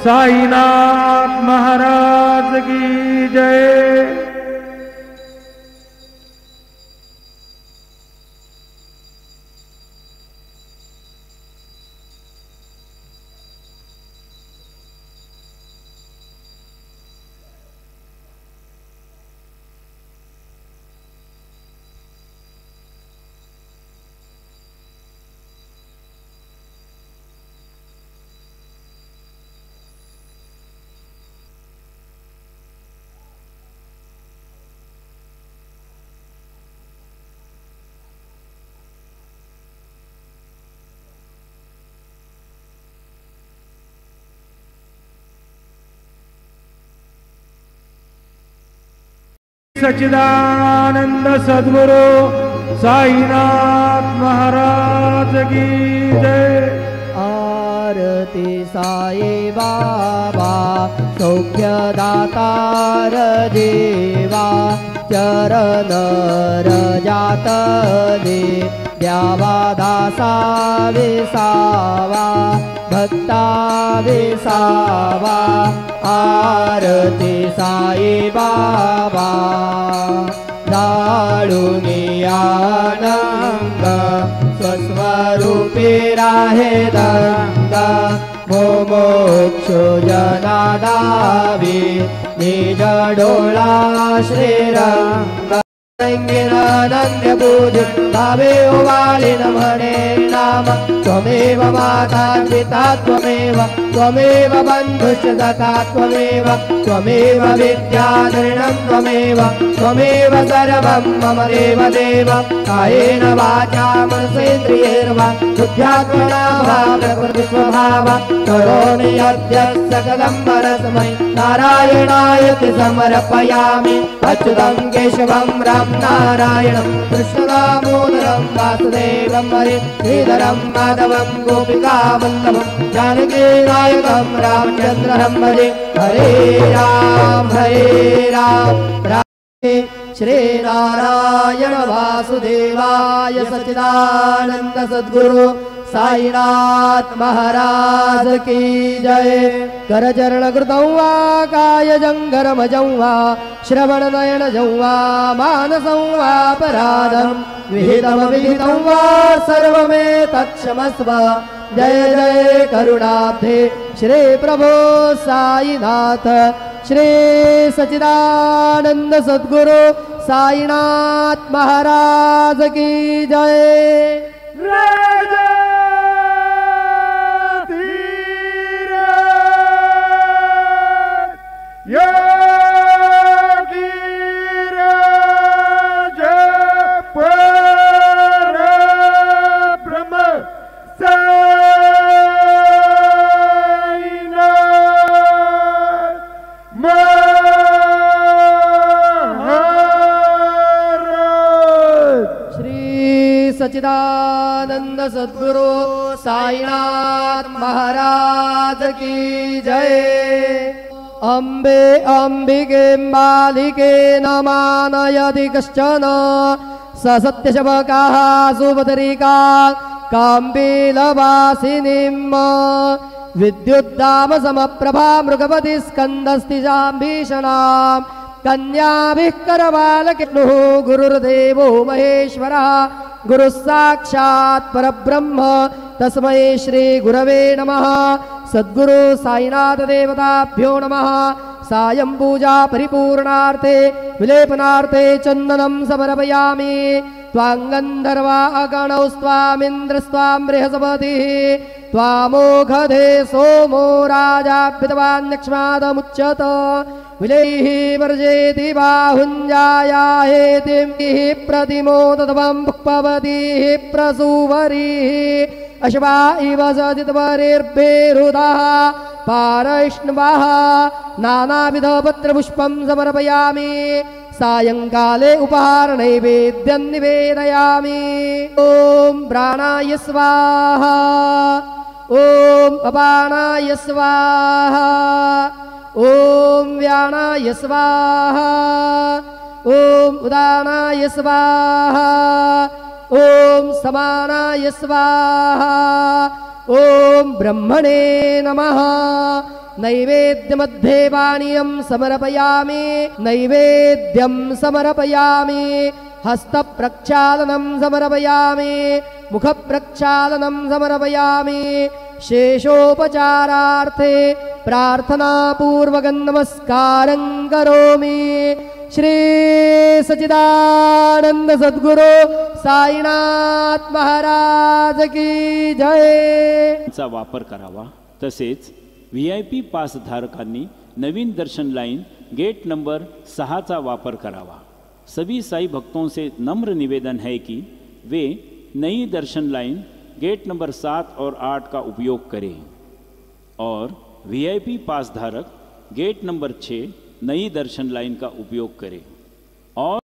साईनाथ महाराज की जय। सच्चिदानंद सद्गुरु साईनाथ महाराज की जय। आरती साई बाबा सौख्यदातार देवा चरण रजात दे द्यावा दासा विसावा भक्ता विसावा। आरती साई बाबा दाळुनी आनंद स्वस्वरूपी राहे दंग मोक्षो जनादावी निज डोळा श्रीरंग। नंद्य पूजन भावे ओवाळिन म्हणे नाम त्वमेव माता पिता त्वमेव त्वमेव बंधुश्च सखा त्वमेव त्वमेव विद्याधरणं त्वमेव त्वमेव सर्वं मम देव देव। कायेन वाचा मनसेन्द्रियैर्वा बुद्ध्यात्मना वा प्रकृतिस्वभाव करोमि अद्य सकलं परस्मै नारायणाय समर्पयामि। अच्युतं केशवं राम नारायणं कृष्णदामोदरं वासुदेवं हरे श्रीधरं माधवं गोपिकावल्लभं जानकी नायकं रामचन्द्रं भजे। हरे राम राम श्रीनारायण वासुदेवाय सच्चिदानंद सद्गुरु साईनाथ महाराज की जय। करचरण कृतं वा काय जंगरमजं वा श्रवण नयन जं वा मानसं वा पराधं विहितं विहितं वा सर्वमेतत्क्षमस्व। जय जय करुणाब्धे श्री प्रभो साईनाथ श्री सच्चिदानंद सद्गुरु साईनाथ महाराज की जय। सच्चिदानंद सद्गुरु साईनाथ महाराज की जय। अम्बे अम्बिके बालिके न मानयति कश्चन स सत्यशवकाः सुभद्रिका काम्बीलवासिनीम् विद्युद्दाम समप्रभा मृगपति स्कन्दस्तिजाम्भीषणाम् कन्याभिः करवालकिनुः गुरुर्देवो महेश्वरः गुरुः साक्षात् परब्रह्म तस्मै श्री गुरवे नमः। सद्गुरु साईनाथ देवताभ्यो नमः। सायं पूजा परिपूर्णार्थे विलेपनार्थे चन्दनं समर्पयामि। त्वाङ्गन्धर्वा अगणौ स्वामिन्द्रस्त्वां बृहस्पतिः त्वामोघधे सोमो राजाभ्युतवान्यक्ष्मादमुच्यत विलैः वर्जेति बाहुञ्जायाहेतिं प्रतिमोदत्वं भुक्पवतीः प्रसूवरीः अश्वा इव सजितवरेर्भेरुदः पारैष्णवः नानाविधपत्रपुष्पं समर्पयामि। सायंकाले उपहार नैवेद्यं निवेदयामि। ओम प्राणाय स्वाहा ओम अपानाय स्वाहा ओम व्यानाय स्वाहा ओम उदानाय स्वाहा ओम समानाय स्वाहा ॐ ब्रह्मणे नमः। नैवेद्यमध्ये पानीयं समर्पयामि, नैवेद्यं समर्पयामि। हस्तप्रक्षालनं समर्पयामि, मुखप्रक्षालनं समर्पयामि। शेषोपचारार्थे प्रार्थनापूर्वकं नमस्कारं करोमि। श्री सच्चिदानंद सद्गुरु साईनाथ महाराज की जय। चा वापर करावा। तसेच VIP पास धारकांनी नवीन दर्शन लाइन गेट नंबर 6 चा वापर करावा। सभी साई भक्तों से नम्र निवेदन है कि वे नई दर्शन लाइन गेट नंबर 7 और 8 का उपयोग करें और VIP पास धारक गेट नंबर 6 नई दर्शन लाइन का उपयोग करें। और